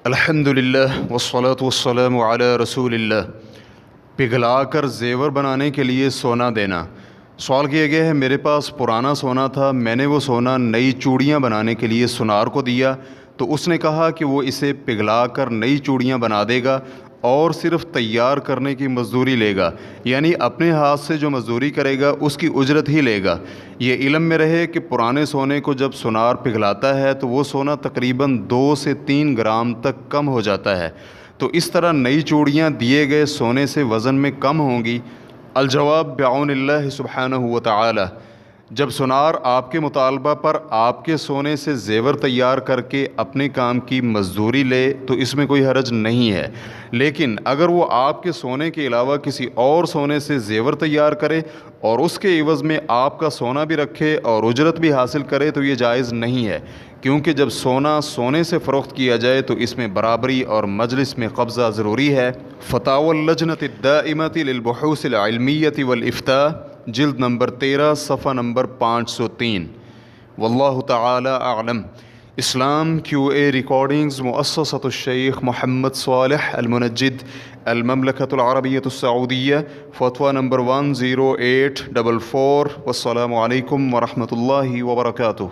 الحمدللہ والصلاة والسلام علی رسول اللہ۔ پگھلا کر زیور بنانے کے لیے سونا دینا۔ سوال کیا گیا ہے، میرے پاس پرانا سونا تھا، میں نے وہ سونا نئی چوڑیاں بنانے کے لیے سونار کو دیا تو اس نے کہا کہ وہ اسے پگھلا کر نئی چوڑیاں بنا دے گا اور صرف تیار کرنے کی مزدوری لے گا، یعنی اپنے ہاتھ سے جو مزدوری کرے گا اس کی اجرت ہی لے گا۔ یہ علم میں رہے کہ پرانے سونے کو جب سونار پگھلاتا ہے تو وہ سونا تقریباً 2 سے 3 گرام تک کم ہو جاتا ہے، تو اس طرح نئی چوڑیاں دیے گئے سونے سے وزن میں کم ہوں گی۔ الجواب بعون اللہ سبحانہ وتعالی، جب سونار آپ کے مطالبہ پر آپ کے سونے سے زیور تیار کر کے اپنے کام کی مزدوری لے تو اس میں کوئی حرج نہیں ہے، لیکن اگر وہ آپ کے سونے کے علاوہ کسی اور سونے سے زیور تیار کرے اور اس کے عوض میں آپ کا سونا بھی رکھے اور اجرت بھی حاصل کرے تو یہ جائز نہیں ہے، کیونکہ جب سونا سونے سے فروخت کیا جائے تو اس میں برابری اور مجلس میں قبضہ ضروری ہے۔ فتاوی اللجنۃ الدائمۃ للبحوث العلمیۃ والافتاء، جلد نمبر 13، صفحہ نمبر 503۔ واللہ تعالی اعلم۔ اسلام QA ریکارڈنگز، مؤسسۃ الشیخ محمد صالح المنجد، المملکۃ العربیۃ السعودیہ، فتویٰ نمبر 10844۔ والسلام علیکم ورحمۃ اللہ وبرکاتہ۔